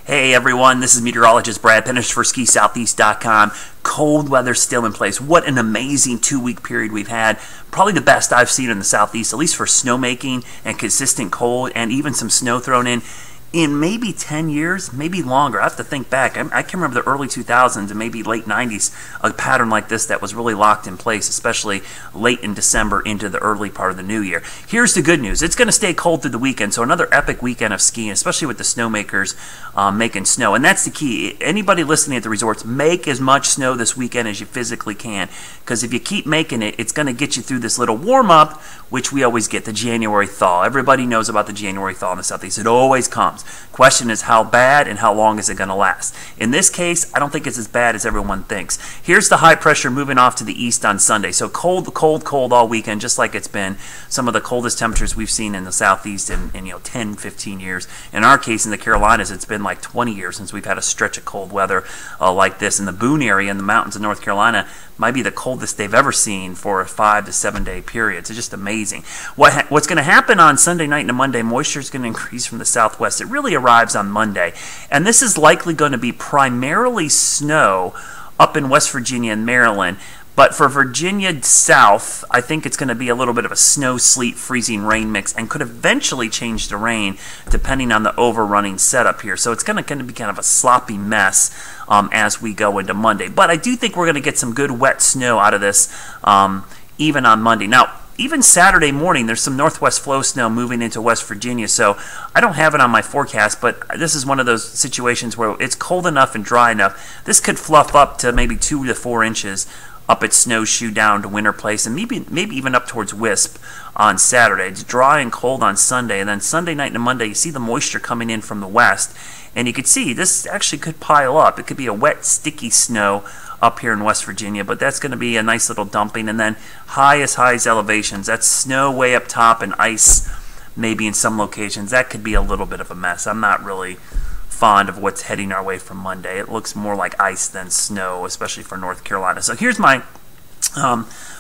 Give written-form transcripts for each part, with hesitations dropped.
Hey everyone, this is meteorologist Brad Pennish for SkiSoutheast.com. Cold weather still in place. What an amazing 2-week period we've had. Probably the best I've seen in the Southeast, at least for snowmaking and consistent cold and even some snow thrown in maybe 10 years, maybe longer. I have to think back. I can remember the early 2000s and maybe late 90s, a pattern like this that was really locked in place, especially late in December into the early part of the new year. Here's the good news. It's going to stay cold through the weekend, so another epic weekend of skiing, especially with the snowmakers making snow. And that's the key. Anybody listening at the resorts, make as much snow this weekend as you physically can, because if you keep making it, it's going to get you through this little warm-up, which we always get, the January thaw. Everybody knows about the January thaw in the Southeast. It always comes. Question is how bad and how long is it going to last? In this case, I don't think it's as bad as everyone thinks. Here's the high pressure moving off to the east on Sunday. So cold, cold, cold all weekend, just like it's been some of the coldest temperatures we've seen in the Southeast in 10, 15 years. In our case, in the Carolinas, it's been like 20 years since we've had a stretch of cold weather like this. In the Boone area in the mountains of North Carolina, might be the coldest they've ever seen for a 5 to 7 day period. It's just amazing. What's going to happen on Sunday night and Monday, moisture is going to increase from the southwest. It really arrives on Monday. And this is likely going to be primarily snow up in West Virginia and Maryland. But for Virginia south, I think it's going to be a little bit of a snow, sleet, freezing rain mix and could eventually change to rain depending on the overrunning setup here. So it's going to be kind of a sloppy mess as we go into Monday. But I do think we're going to get some good wet snow out of this even on Monday. Now, even Saturday morning, there's some northwest flow snow moving into West Virginia, so I don't have it on my forecast, but this is one of those situations where it's cold enough and dry enough. This could fluff up to maybe 2 to 4 inches up at Snowshoe down to Winter Place, and maybe even up towards Wisp on Saturday. It's dry and cold on Sunday, and then Sunday night and Monday, you see the moisture coming in from the west, and you can see this actually could pile up. It could be a wet, sticky snow up here in West Virginia, but that's going to be a nice little dumping. And then highest elevations, that's snow way up top and ice maybe in some locations. That could be a little bit of a mess. I'm not really fond of what's heading our way from Monday. It looks more like ice than snow, especially for North Carolina. So here's my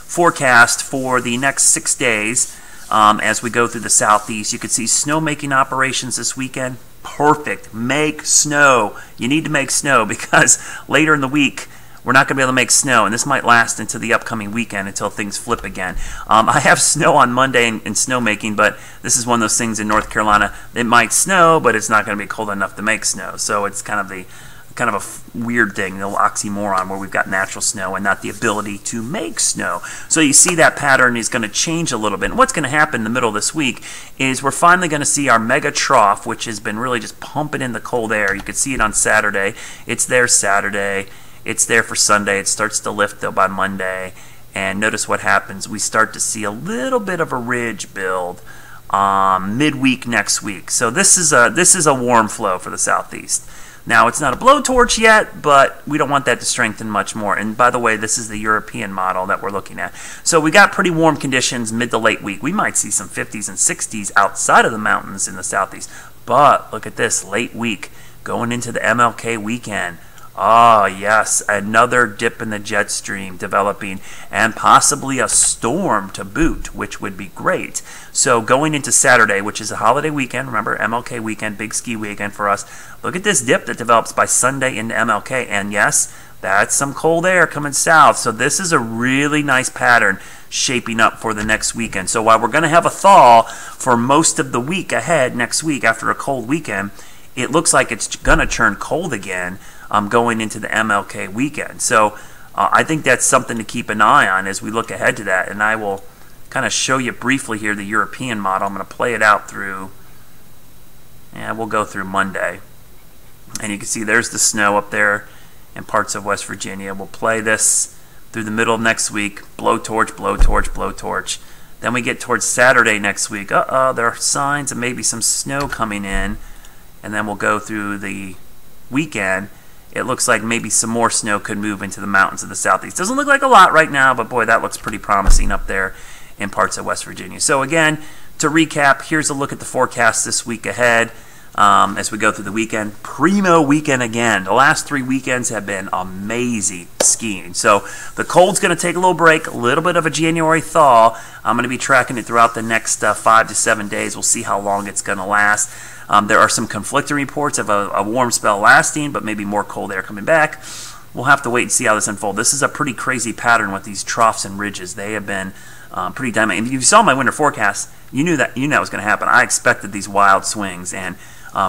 forecast for the next 6 days as we go through the Southeast. You can see snowmaking operations this weekend. Perfect. Make snow. You need to make snow because later in the week, we're not going to be able to make snow, and this might last into the upcoming weekend until things flip again. I have snow on Monday in snowmaking, but this is one of those things in North Carolina. It might snow, but it's not going to be cold enough to make snow. So it's kind of a weird thing, a little oxymoron, where we've got natural snow and not the ability to make snow. So you see that pattern is going to change a little bit. And what's going to happen in the middle of this week is we're finally going to see our mega trough, which has been really just pumping in the cold air. You can see it on Saturday. It's there Saturday. It's there for Sunday. It starts to lift, though, by Monday. And notice what happens. We start to see a little bit of a ridge build midweek next week. So this is a warm flow for the Southeast. Now, it's not a blowtorch yet, but we don't want that to strengthen much more. And by the way, this is the European model that we're looking at. So we got pretty warm conditions mid to late week. We might see some 50s and 60s outside of the mountains in the Southeast. But look at this, late week, going into the MLK weekend. Ah, yes, another dip in the jet stream developing and possibly a storm to boot, which would be great. So going into Saturday, which is a holiday weekend, remember, MLK weekend, big ski weekend for us, look at this dip that develops by Sunday into MLK. And yes, that's some cold air coming south. So this is a really nice pattern shaping up for the next weekend. So while we're going to have a thaw for most of the week ahead next week after a cold weekend, it looks like it's going to turn cold again going into the MLK weekend. So I think that's something to keep an eye on as we look ahead to that. And I will kind of show you briefly here the European model. I'm going to play it out through, we'll go through Monday. And you can see there's the snow up there in parts of West Virginia. We'll play this through the middle of next week. Blowtorch, blowtorch, blowtorch. Then we get towards Saturday next week. There are signs of maybe some snow coming in. And then we'll go through the weekend. It looks like maybe some more snow could move into the mountains of the Southeast. Doesn't look like a lot right now, but boy, that looks pretty promising up there in parts of West Virginia. So again, to recap, here's a look at the forecast this week ahead as we go through the weekend. Primo weekend again. The last 3 weekends have been amazing skiing. So the cold's going to take a little break, a little bit of a January thaw. I'm going to be tracking it throughout the next 5 to 7 days. We'll see how long it's going to last. There are some conflicting reports of a warm spell lasting, but maybe more cold air coming back. We'll have to wait and see how this unfolds. This is a pretty crazy pattern with these troughs and ridges. They have been pretty dynamic. If you saw my winter forecast, you knew that was going to happen. I expected these wild swings, and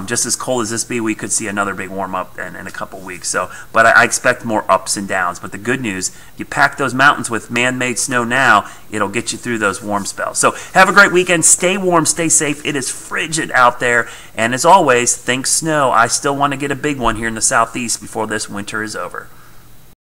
just as cold as this be, we could see another big warm up in a couple weeks. So, but I expect more ups and downs. But the good news, you pack those mountains with man-made snow now, it'll get you through those warm spells. So have a great weekend. Stay warm, stay safe. It is frigid out there, and as always, think snow. I still want to get a big one here in the southeast before this winter is over.